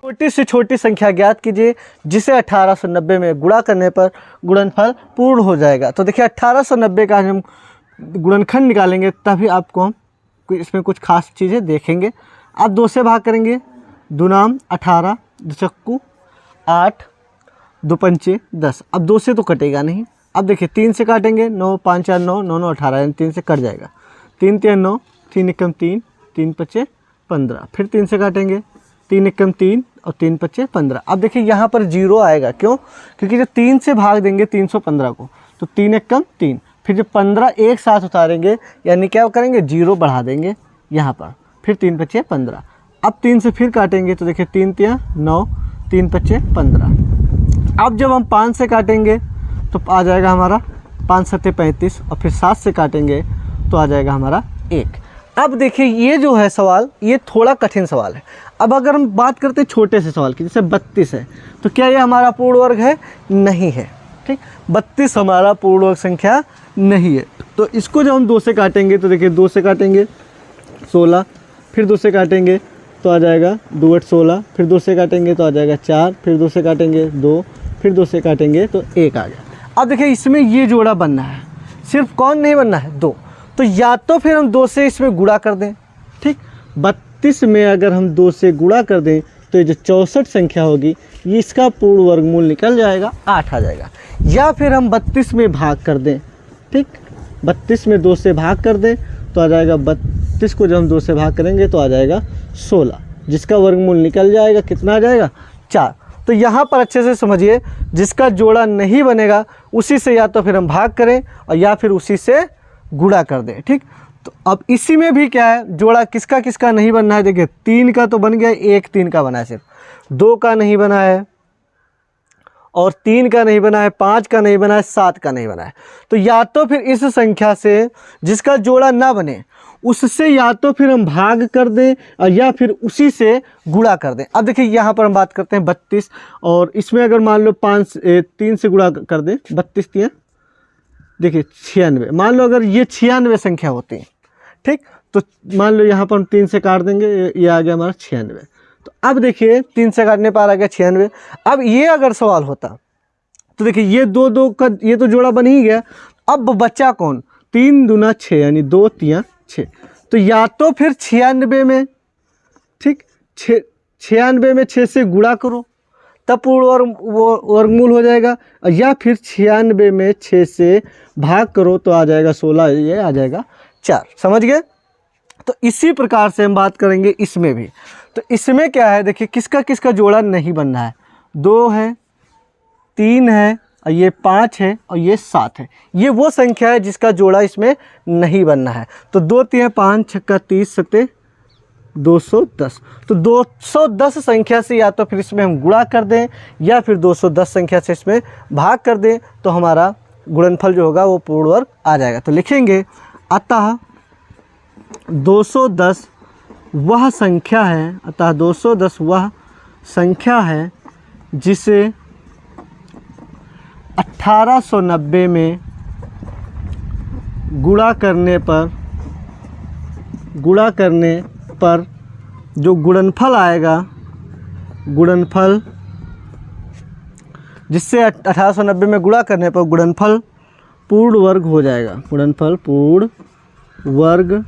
छोटी से छोटी संख्या ज्ञात कीजिए जिसे 1890 में गुणा करने पर गुणनफल पूर्ण हो जाएगा। तो देखिए 1890 का हम गुणनखंड निकालेंगे तभी आपको हम इसमें कुछ खास चीज़ें देखेंगे। आप 2 से भाग करेंगे, दूनाम 18, दुचक्कू 8, दो पंचे 10। अब 2 से तो कटेगा नहीं। अब देखिए 3 से काटेंगे, 9 5 4 9, 9 9 18, यानी 3 से कट जाएगा। 3 3 9, 3 एकम 3, 3 पच्चे 15। फिर 3 से काटेंगे, 3 एकम 3 और 3 पच्चे 15। अब देखिए यहाँ पर 0 आएगा, क्यों? क्योंकि जब 3 से भाग देंगे 315 को तो 3 एकम 3, फिर जब 15 एक साथ उतारेंगे यानी क्या करेंगे, 0 बढ़ा देंगे यहाँ पर, फिर 3 पच्चे 15। अब 3 से फिर काटेंगे तो देखिए 3 3 9, 3 पच्चे 15। अब जब हम 5 से काटेंगे तो आ जाएगा हमारा 5 सत्ते 35, और फिर 7 से काटेंगे तो आ जाएगा हमारा 1। अब देखिए ये जो है सवाल, ये थोड़ा कठिन सवाल है। अब अगर हम बात करते हैं छोटे से सवाल की, जैसे 32 है, तो क्या ये हमारा पूर्ण वर्ग है? नहीं है। ठीक, 32 हमारा पूर्ण वर्ग संख्या नहीं है। तो इसको जब हम 2 से काटेंगे तो देखिए 2 से काटेंगे 16, फिर 2 से काटेंगे तो आ जाएगा 2 8 16, फिर 2 से काटेंगे तो आ जाएगा 4, फिर 2 से काटेंगे 2, फिर 2 से काटेंगे तो 1 आ गया। अब देखिए इसमें ये जोड़ा बनना है, सिर्फ कौन नहीं बनना है? 2। तो या तो फिर हम 2 से इसमें गुणा कर दें, ठीक, 32 में अगर हम 2 से गुणा कर दें तो ये जो 64 संख्या होगी ये इसका पूर्ण वर्गमूल निकल जाएगा, 8 आ जाएगा। या फिर हम 32 में भाग कर दें, ठीक, 32 में 2 से भाग कर दें तो आ जाएगा 32 को जब हम 2 से भाग करेंगे तो आ जाएगा 16, जिसका वर्गमूल निकल जाएगा, कितना आ जाएगा? 4। तो यहाँ पर अच्छे से समझिए, जिसका जोड़ा नहीं बनेगा उसी से या तो फिर हम भाग करें और या फिर उसी से गुणा कर दें। ठीक, तो अब इसी में भी क्या है, जोड़ा किसका किसका नहीं बनना है? देखिए 3 का तो बन गया, 1 3 का बना है, सिर्फ 2 का नहीं बना है, और 3 का नहीं बना है, 5 का नहीं बना है, 7 का नहीं बना है। तो या तो फिर इस संख्या से जिसका जोड़ा ना बने उससे या तो फिर हम भाग कर दें और या फिर उसी से गुणा कर दें। अब देखिए यहाँ पर हम बात करते हैं 32, और इसमें अगर मान लो 3 से गुणा कर दें, 32 3, देखिए 96। मान लो अगर ये 96 संख्या होती है, ठीक, तो मान लो यहाँ पर हम 3 से काट देंगे, ये आ गया हमारा 96। तो अब देखिए 3 से काटने पर आ गया 96। अब ये अगर सवाल होता तो देखिए ये 2 2 का ये तो जोड़ा बन ही गया। अब बचा कौन? 3 दूना 6, यानी 2 3 6। तो या तो फिर 96 में, ठीक, 96 में 6 से गुणा करो तब पूर्ण वर्गमूल हो जाएगा, या फिर 96 में 6 से भाग करो तो आ जाएगा 16, ये आ जाएगा 4। समझ गए? तो इसी प्रकार से हम बात करेंगे इसमें भी। तो इसमें क्या है, देखिए किसका किसका जोड़ा नहीं बनना है? 2 है, 3 है, और ये 5 है, और ये 7 है। ये वो संख्या है जिसका जोड़ा इसमें नहीं बनना है। तो 2 3 5 6 30 7 210। तो 210 संख्या से या तो फिर इसमें हम गुणा कर दें या फिर 210 संख्या से इसमें भाग कर दें तो हमारा गुणनफल जो होगा वो पूर्ण वर्ग आ जाएगा। तो लिखेंगे, अतः 210 वह संख्या है, अतः 210 वह संख्या है जिसे 1890 में गुणा करने पर जो गुणनफल आएगा, गुणनफल जिससे 1890 में गुणा करने पर गुणनफल पूर्ण वर्ग हो जाएगा, गुणनफल पूर्ण वर्ग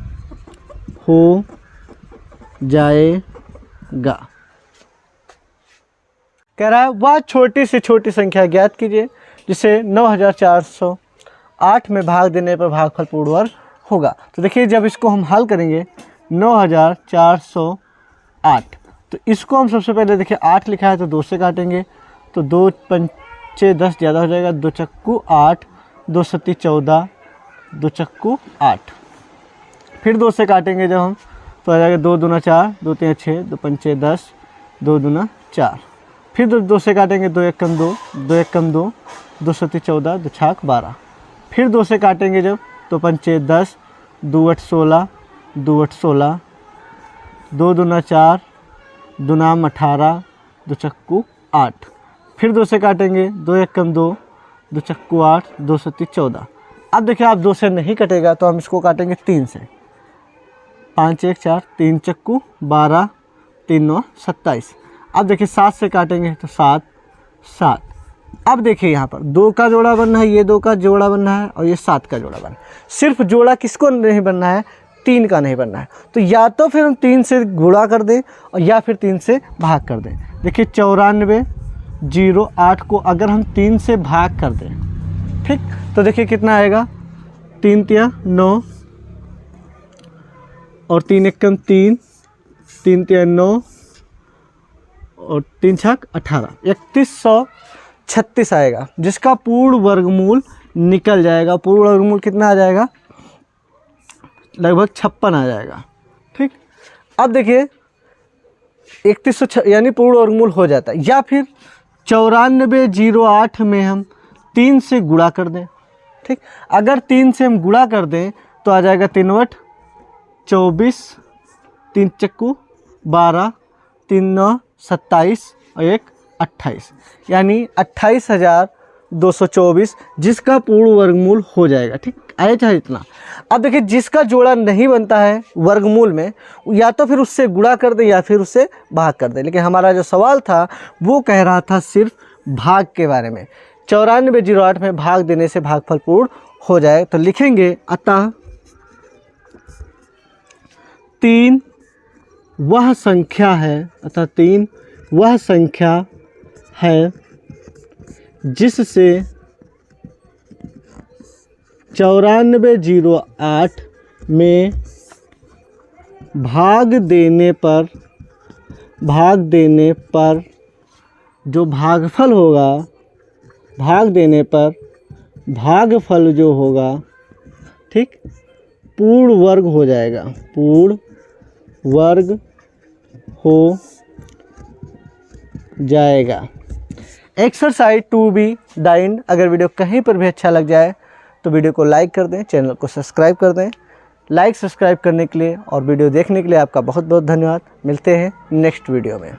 हो जाएगा। कह रहा है वह छोटी से छोटी संख्या ज्ञात कीजिए जिसे 9408 में भाग देने पर भागफल पूर्ण वर्ग होगा। तो देखिए जब इसको हम हल करेंगे 9408, तो इसको हम सबसे पहले देखिए 8 लिखा है तो 2 से काटेंगे तो 2 पंचे 10 ज़्यादा हो जाएगा, 2 चक्कू 8, 2 सत्ती 14, 2 चक्कू 8। फिर 2 से काटेंगे जब हम तो आ जाएगा 2 दूना 4, 2 3 6, 2 पंचे 10, 2 दूना 4। फिर 2 से काटेंगे 2 एकम 2, 2 एकम 2, 2 सत्ती 14, 2 छाक 12। फिर 2 से काटेंगे जब तो पंचे 10, 2 8 16, 2 8 16, 2 दूना 4, 2 नाम 18, 2 चक्कू 8। फिर 2 से काटेंगे 2 एकम 2, 2 चक्कू 8, 2 सत्ती 14। अब देखिए आप 2 से नहीं कटेगा तो हम इसको काटेंगे 3 से, 5 1 4, 3 चक्कू 12, 3 9 27। अब देखिए 7 से काटेंगे तो 7 7। अब देखिए यहाँ पर 2 का जोड़ा बनना है, ये 2 का जोड़ा बनना है और ये 7 का जोड़ा बनना है। सिर्फ जोड़ा किसको नहीं बनना है, 3 का नहीं बनना है। तो या तो फिर हम 3 से गुणा कर दें और या फिर 3 से भाग कर दें। देखिए 94 08 को अगर हम 3 से भाग कर दें, ठीक, तो देखिए कितना आएगा, 3 तिया 9 और 3 एकम 3, 3 तिया 9 और 3 छक 18, 3136 आएगा, जिसका पूर्ण वर्गमूल निकल जाएगा। पूर्ण वर्गमूल कितना आ जाएगा, लगभग 56 आ जाएगा। ठीक, अब देखिए 3106 यानी पूर्ण वर्गमूल हो जाता है। या फिर 9408 में हम 3 से गुणा कर दें। ठीक, अगर 3 से हम गुणा कर दें तो आ जाएगा 3 वट 24, 3 चक्कू 12, 3 9 27 और 1 28, यानी 28,224, जिसका पूर्ण वर्गमूल हो जाएगा। ठीक, आया चाहे इतना। अब देखिए जिसका जोड़ा नहीं बनता है वर्गमूल में, या तो फिर उससे गुणा कर दे या फिर उससे भाग कर दे। लेकिन हमारा जो सवाल था वो कह रहा था सिर्फ भाग के बारे में। 9408 में भाग देने से भागफल पूर्ण हो जाए। तो लिखेंगे अतः 3 वह संख्या है, अतः 3 वह संख्या है जिससे 9408 में भाग देने पर जो भागफल होगा, भाग देने पर भागफल जो होगा, ठीक, पूर्ण वर्ग हो जाएगा, पूर्ण वर्ग हो जाएगा। Exercise 2B डाइंड। अगर वीडियो कहीं पर भी अच्छा लग जाए तो वीडियो को लाइक कर दें, चैनल को सब्सक्राइब कर दें। लाइक सब्सक्राइब करने के लिए और वीडियो देखने के लिए आपका बहुत बहुत धन्यवाद। मिलते हैं नेक्स्ट वीडियो में।